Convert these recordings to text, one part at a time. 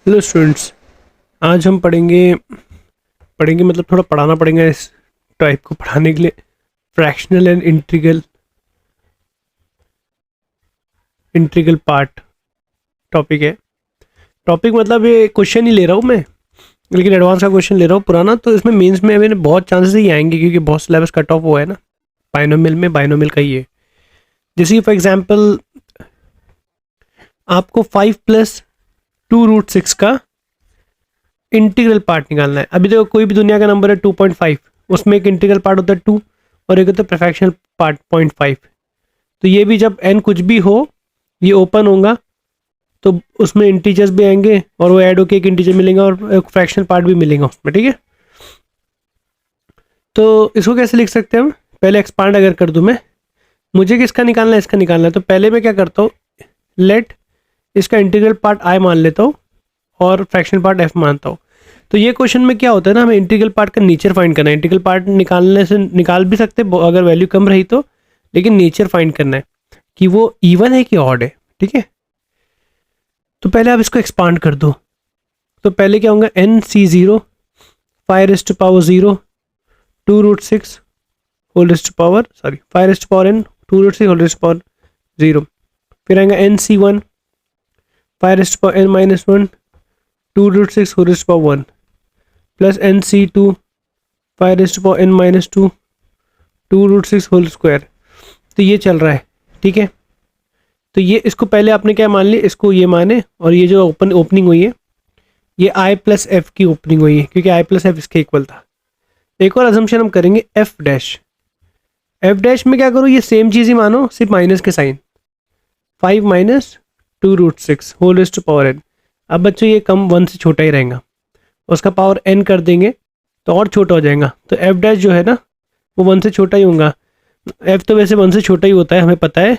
Hello students, आज हम पढ़ेंगे मतलब थोड़ा पढ़ाना पड़ेगा इस टाइप को पढ़ाने के लिए। Fractional and integral part topic है। टॉपिक मतलब ये क्वेश्चन ही ले रहा हूँ मैं, लेकिन एडवांस का क्वेश्चन ले रहा हूँ पुराना। तो इसमें मेंस में मैंने बहुत चांसेस ही आएंगे क्योंकि बहुत सिलेबस कट ऑफ हुआ है ना बाइनोमियल का ही है। जैसे फॉर एग्जाम्पल आपको 5 + 2√6 का इंटीग्रल पार्ट निकालना है। अभी देखो कोई भी दुनिया का नंबर है 2.5, उसमें एक इंटीग्रल पार्ट होता है 2 और एक होता है फ्रैक्शनल पार्ट 0.5। तो ये भी जब n कुछ भी हो ये ओपन होगा तो उसमें इंटीजर्स भी आएंगे और वो ऐड होके एक इंटीजर मिलेगा और एक फ्रैक्शनल पार्ट भी मिलेगा उसमें, ठीक है। तो इसको कैसे लिख सकते हैं हम? पहले एक्सपांड अगर कर दूं मैं, मुझे किसका निकालना है, इसका निकालना है। तो पहले मैं क्या करता हूँ, लेट इसका इंटीग्रल पार्ट आई मान लेता हूँ और फ्रैक्शनल पार्ट एफ मानता हूँ। तो ये क्वेश्चन में क्या होता है ना, हमें इंटीग्रल पार्ट का नेचर फाइंड करना है। इंटीग्रल पार्ट निकालने से निकाल भी सकते अगर वैल्यू कम रही तो, लेकिन नेचर फाइंड करना है कि वो इवन है कि ऑड है, ठीक है। तो पहले आप इसको एक्सपांड कर दो। तो पहले क्या होगा, NC0 5⁻0 2√6 5⁻n 2√6 0। फिर आएगा NC1 5⁻n-1 2√6 1 plus NC2 5⁻n-2 2√6 तो ये चल रहा है, ठीक है। तो ये इसको पहले आपने क्या मान लिया, इसको ये माने, और ये जो ओपनिंग हुई है ये I+F की ओपनिंग हुई है क्योंकि I+F इसके इक्वल था। एक और अजम्पशन हम करेंगे F' में क्या करो, ये सेम चीज़ ही मानो, सिर्फ माइनस के साइन। 5 - 2√6 n। अब बच्चों ये कम 1 से छोटा ही रहेगा, उसका पावर n कर देंगे तो और छोटा हो जाएगा। तो F' जो है ना वो 1 से छोटा ही होगा। F तो वैसे 1 से छोटा ही होता है, हमें पता है,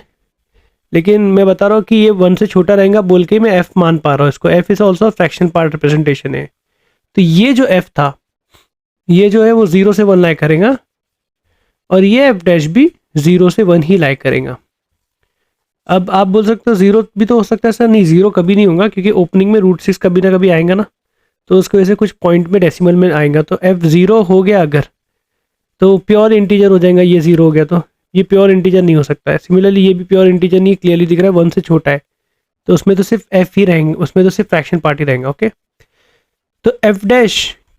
लेकिन मैं बता रहा हूँ कि ये 1 से छोटा रहेगा बोल के मैं F मान पा रहा हूँ इसको। F is also fraction part representation है। तो ये जो F था ये जो है वो 0 से 1 लाई करेगा और ये F' भी 0 से 1 ही लाई करेगा। अब आप बोल सकते हो 0 भी तो हो सकता है सर। नहीं, 0 कभी नहीं होगा क्योंकि ओपनिंग में √6 कभी ना कभी आएगा ना, तो उसकी वजह से कुछ पॉइंट में डेसिमल में आएगा। तो F 0 हो गया अगर, तो प्योर इंटीजर हो जाएगा। ये 0 हो गया तो ये प्योर इंटीजर नहीं हो सकता है। सिमिलरली ये भी प्योर इंटीजर नहीं, क्लियरली दिख रहा है 1 से छोटा है, तो उसमें तो सिर्फ F ही रहेंगे, उसमें तो सिर्फ फ्रैक्शन पार्ट ही रहेगा, ओके। तो F'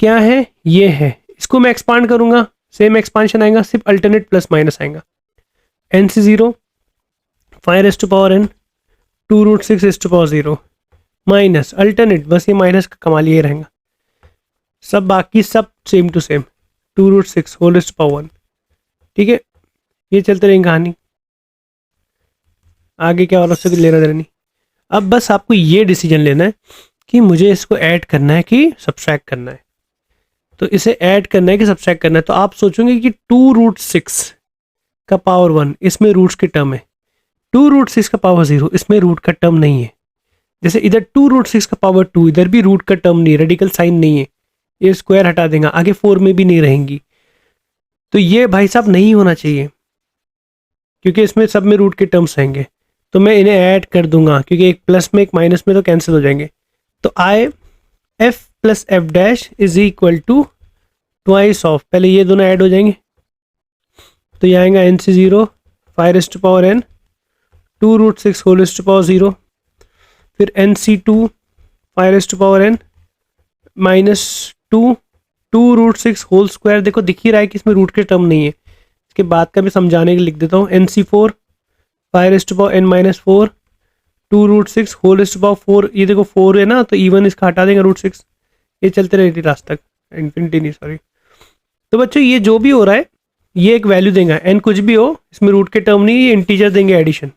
क्या है, ये है। इसको मैं एक्सपांड करूंगा, सेम एक्सपांशन आएगा, सिर्फ अल्टरनेट प्लस माइनस आएगा। NC0 5⁻n 2√6 माइनस अल्टरनेट, बस ये माइनस का कमाल ये रहेगा, सब बाकी सब सेम टू सेम 2√6 ठीक है। ये चलते रहेंगे कहानी, आगे क्या और उससे लेना देना नहीं। अब बस आपको ये डिसीजन लेना है कि मुझे इसको ऐड करना है कि सब्सट्रैक्ट करना है। तो इसे ऐड करना है कि सब्सट्रैक्ट करना है। तो आप सोचोगे कि 2√6 का पावर 1 इसमें रूट्स की टर्म है, 2√6 का पावर 0 इसमें रूट का टर्म नहीं है। जैसे इधर 2√6 का पावर 2 इधर भी रूट का टर्म नहीं, रेडिकल साइन नहीं है, ये स्क्वायर हटा देगा, आगे 4 में भी नहीं रहेंगी। तो ये भाई साहब नहीं होना चाहिए क्योंकि इसमें सब में रूट के टर्म्स रहेंगे। तो मैं इन्हें ऐड कर दूंगा क्योंकि एक प्लस में एक माइनस में तो कैंसिल हो जाएंगे। तो F + F' is equal to twice of, पहले ये दोनों ऐड हो जाएंगे तो ये आएगा NC0 5⁻n 2√6 0, फिर NC2 5⁻n -2 2√6 देखो दिख ही रहा है कि इसमें रूट के टर्म नहीं है। इसके बाद का भी समझाने के लिख देता हूँ। NC4 5⁻n - 4 2√6 ये देखो 4 है ना, तो इवन इसका हटा देंगे √6, ये चलते रहेगी लास्ट तक, इन्फिनिटी नहीं सॉरी। तो बच्चों ये जो भी हो रहा है ये एक वैल्यू देगा, n कुछ भी हो इसमें रूट के टर्म नहीं, ये इंटीजर देंगे एडिशन।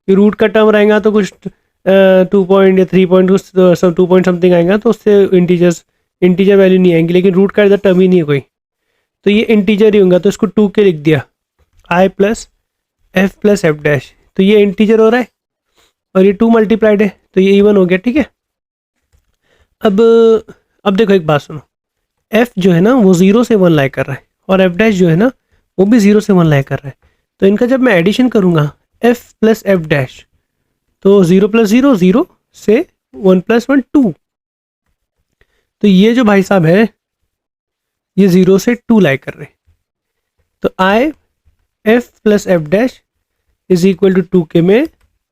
ये रूट का टर्म रहेगा तो कुछ 2 पॉइंट या 3 पॉइंट कुछ 2 पॉइंट समथिंग आएगा, तो उससे इंटीजर वैल्यू नहीं आएंगी, लेकिन रूट का इधर टर्म ही नहीं है कोई, तो ये इंटीजर ही होगा। तो इसको 2 के लिख दिया, I + F + F', तो ये इंटीजर हो रहा है और ये 2 मल्टीप्लाइड है तो ये इवन हो गया, ठीक है। अब देखो एक बात सुनो, F जो है ना वो 0 से 1 लाई कर रहा है और F' जो है ना वो भी 0 से 1 लाई कर रहा है। तो इनका जब मैं एडिशन करूंगा F + F' तो 0 + 0 0 से 1 + 1 2, तो ये जो भाई साहब है ये 0 से 2 लाई कर रहे, तो I F plus F dash is equal to 2k में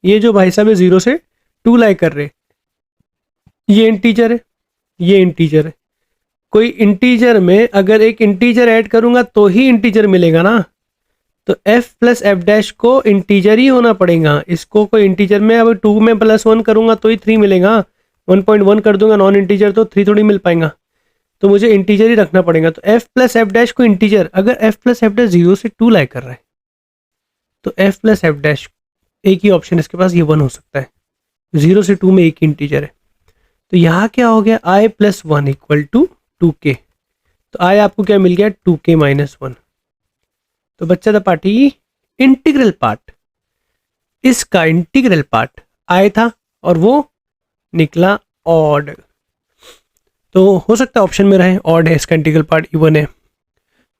ये जो भाई साहब है 0 से 2 लाई कर रहे, ये इंटीजर है, ये इंटीजर है। कोई इंटीजर में अगर एक इंटीजर ऐड करूंगा तो ही इंटीजर मिलेगा ना, तो f प्लस एफ डैश को इंटीजर ही होना पड़ेगा। इसको कोई इंटीजर में अब 2 में +1 करूंगा तो ही 3 मिलेगा, 1.1 कर दूंगा नॉन इंटीजर तो 3 थोड़ी मिल पाएगा, तो मुझे इंटीजर ही रखना पड़ेगा। तो f प्लस एफ डैश को इंटीजर, अगर f प्लस एफ डैश 0 से 2 लाई कर रहा है तो f प्लस एफ डैश एक ही ऑप्शन इसके पास, ये 1 हो सकता है। 0 से 2 में एक ही इंटीजर है, तो यहाँ क्या हो गया i plus 1 equal to 2k। तो i आपको क्या मिल गया 2k माइनस 1। तो बच्चा द पार्टी इंटीग्रल पार्ट, इसका इंटीग्रल पार्ट i था और वो निकला ऑड, तो हो सकता है ऑप्शन में रहे ऑड है, इसका इंटीग्रल पार्ट इवन है।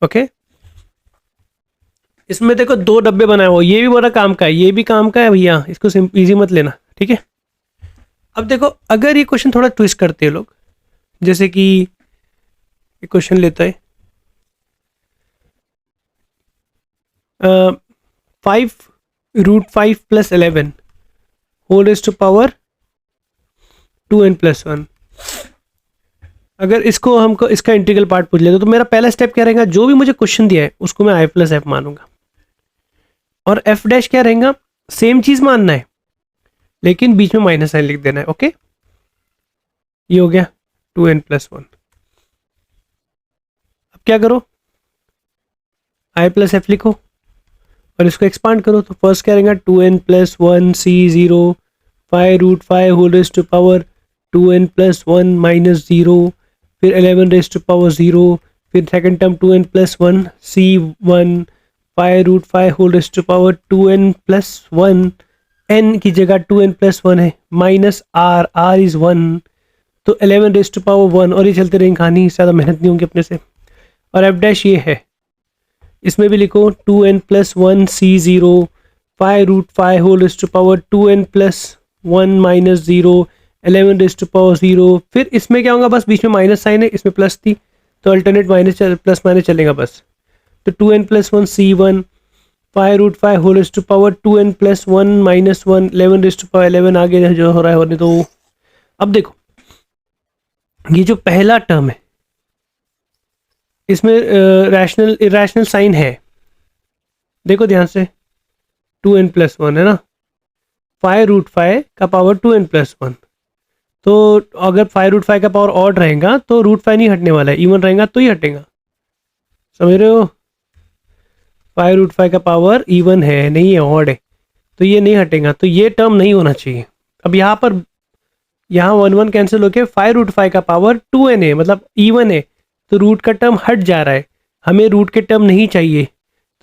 ओके, इसमें देखो 2 डब्बे बनाए हो, ये भी बड़ा काम का है, ये भी काम का है भैया, इसको इजी मत लेना, ठीक है। अब देखो अगर ये क्वेश्चन थोड़ा ट्विस्ट करते हैं लोग, जैसे कि एक क्वेश्चन लेता है 5√5 + 11 whole raised to power 2n+1। अगर इसको हमको इसका इंटीग्रल पार्ट पूछ ले तो मेरा पहला स्टेप क्या रहेगा, जो भी मुझे क्वेश्चन दिया है उसको मैं i प्लस एफ मानूंगा, और एफ डैश क्या रहेगा, सेम चीज मानना है लेकिन बीच में माइनस साइन लिख देना है। ओके, ये हो गया 2n+1। अब क्या करो, i प्लस एफ लिखो और इसको एक्सपांड करो, तो फर्स्ट क्या रहेगा 2n+1 c0 5√5 whole raised to power 2n+1 minus 0, फिर 11 रेज़्ड टू पावर 0, फिर second term 2n+1 c1 5√5 whole raised to power 2n+1, n की जगह 2n+1 है, माइनस r इज 1, तो 11 रेज़्ड टू पावर 1, और ये चलते रहेंगे कहानी, ज़्यादा मेहनत नहीं होंगी अपने से। और एफ डैश ये है, इसमें भी लिखो 2n+1 c0 5√5 whole raised to power 2n+1 minus 0 11 raised to power 0, फिर इसमें क्या होगा, बस बीच में माइनस साइन है, इसमें प्लस थी तो अल्टरनेट माइनस प्लस माइनस चलेगा बस, तो 2n+1 c1 5√5 whole raised to power 2n+1 minus 1 11 raised to power 11, आगे जो हो रहा है होने दो। अब देखो ये जो पहला टर्म है इसमें रैशनल इरेशनल साइन है, देखो ध्यान से 2n+1 है ना, 5√5 का पावर 2n+1, तो अगर 5√5 का पावर ऑड रहेगा तो √5 नहीं हटने वाला है, इवन रहेगा तो ही हटेगा, समझ रहे हो। 5√5 का पावर इवन है, नहीं है ऑड है, तो ये नहीं हटेगा, तो ये टर्म नहीं होना चाहिए। अब यहाँ पर यहाँ 1 कैंसिल होके 5√5 का पावर 2n है, मतलब इवन है, तो रूट का टर्म हट जा रहा है, हमें रूट के टर्म नहीं चाहिए,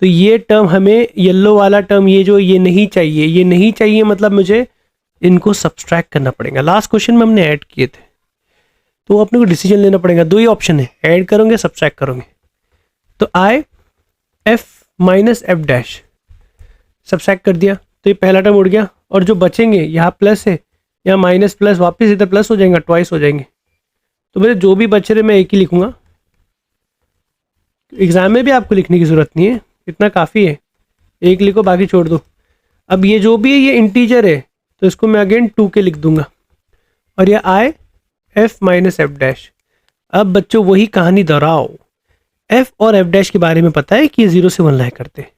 तो ये टर्म हमें येलो वाला टर्म ये नहीं चाहिए, ये नहीं चाहिए, मतलब मुझे इनको सब्सट्रैक्ट करना पड़ेगा। लास्ट क्वेश्चन में हमने ऐड किए थे, तो अपने को डिसीजन लेना पड़ेगा, 2 ही ऑप्शन है, ऐड करोगे सब्सट्रैक्ट करोगे। तो I F minus F dash subtract कर दिया तो ये पहला टर्म उड़ गया, और जो बचेंगे यहाँ प्लस है, यहाँ माइनस प्लस वापस इधर प्लस हो जाएगा, ट्वाइस हो जाएंगे, तो मेरे जो भी बच रहे मैं एक ही लिखूंगा। एग्जाम में भी आपको लिखने की ज़रूरत नहीं है, इतना काफ़ी है, एक लिखो बाकी छोड़ दो। अब ये जो भी है ये इंटीजर है, तो इसको मैं अगेन 2k लिख दूंगा, और ये I F minus F dash. अब बच्चों वही कहानी दोहराओ, एफ और एफ डैश के बारे में पता है कि ये 0 से 1 लाई करते हैं,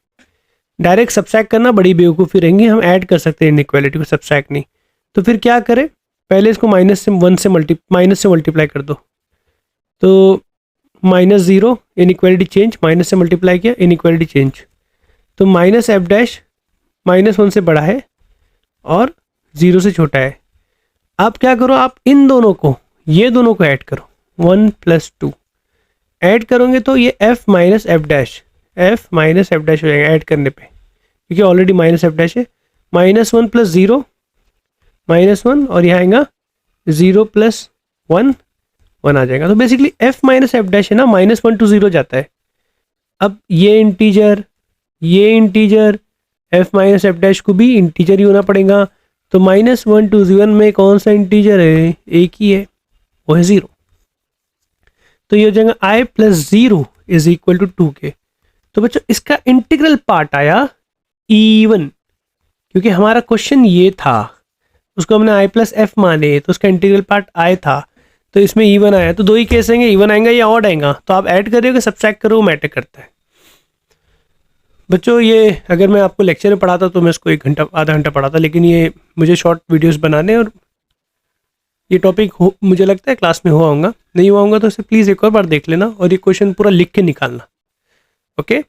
डायरेक्ट सब्सट्रैक्ट करना बड़ी बेवकूफ़ी रहेंगी, हम ऐड कर सकते हैं इनइक्वालिटी को, सब्सट्रैक्ट नहीं। तो फिर क्या करें, पहले इसको माइनस से मल्टीप्लाई कर दो, तो -0 इनइक्वालिटी चेंज, माइनस से मल्टीप्लाई किया इनइक्वालिटी चेंज, तो माइनस एफ डैश -1 से बड़ा है और 0 से छोटा है। अब क्या करो, आप इन दोनों को, ये दोनों को ऐड करो, 1 + 2 ऐड करोगे तो ये f माइनस एफ डैश हो जाएगा ऐड करने पे, क्योंकि ऑलरेडी माइनस एफ डैश है। -1 + 0 -1, और यहाँ आएगा 0 + 1 1 आ जाएगा। तो basically f minus F dash है ना, -1 to 0 जाता है। अब ये integer f minus F dash को भी इंटीजर ही होना पड़ेगा, तो -1 to 1 में कौन सा इंटीजर है, एक ही है, वो है 0। तो ये हो जाएगा i plus 0 is equal to 2k। तो बच्चों इसका इंटीग्रल पार्ट आया E1, क्योंकि हमारा क्वेश्चन ये था, उसको हमने i प्लस एफ माने तो उसका इंटीग्रल पार्ट i था, तो इसमें E1 आया। तो दो ही केस आएंगे, E1 आएगा या ऑड आएगा, तो आप ऐड करिए कि सब्सट्रैक्ट करो, मैटर करता है। बच्चों ये अगर मैं आपको लेक्चर में पढ़ाता तो मैं इसको 1 घंटा आधा घंटा पढ़ाता, लेकिन ये मुझे शॉर्ट वीडियोस बनाने, और ये टॉपिक मुझे लगता है क्लास में हुआ होगा, नहीं हुआ होगा तो इसे प्लीज़ एक और बार देख लेना और ये क्वेश्चन पूरा लिख के निकालना। ओके,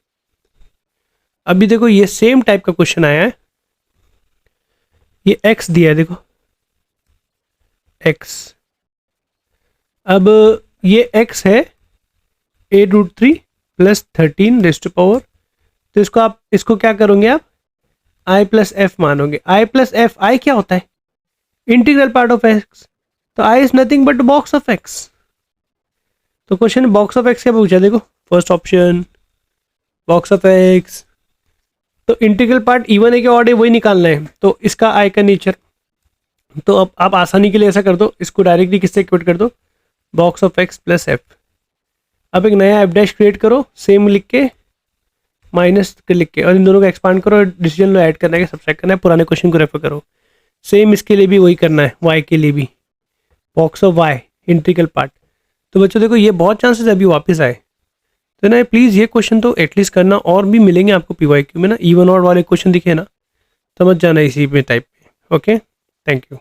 अभी देखो ये सेम टाइप का क्वेश्चन आया है, ये x दिया है, देखो x। अब ये x है 8√3 प्लस 13 रेज़ टू पावर, तो इसको आप इसको क्या करोगे आप i प्लस एफ मानोगे। i प्लस एफ, i क्या होता है, इंटीग्रल पार्ट ऑफ x, तो i is nothing but box of x। तो क्वेश्चन बॉक्स ऑफ x क्या पूछा, देखो first option box of x, तो इंटीग्रल पार्ट इवन है कि ऑड है वही निकालना है, तो इसका i का नेचर। तो अब आप आसानी के लिए ऐसा कर दो, इसको डायरेक्टली किससे इक्वेट कर दो, box of x plus F. अब एक नया एफ डैश क्रिएट करो, सेम लिख के माइनस के लिख के, और इन दोनों को एक्सपांड करो, डिसीजन लो ऐड करना है कि सब्सट्रैक्ट करना है, पुराने क्वेश्चन को रेफर करो। सेम इसके लिए भी वही करना है, y के लिए भी box of y integral part. तो बच्चों देखो ये बहुत चांसेस अभी वापस आए, तो ना प्लीज़ ये क्वेश्चन तो एटलीस्ट करना, और भी मिलेंगे आपको PYQ में ना, इवन और वाले क्वेश्चन दिखे ना, समझ जाना इसी में टाइप में। Okay, thank you.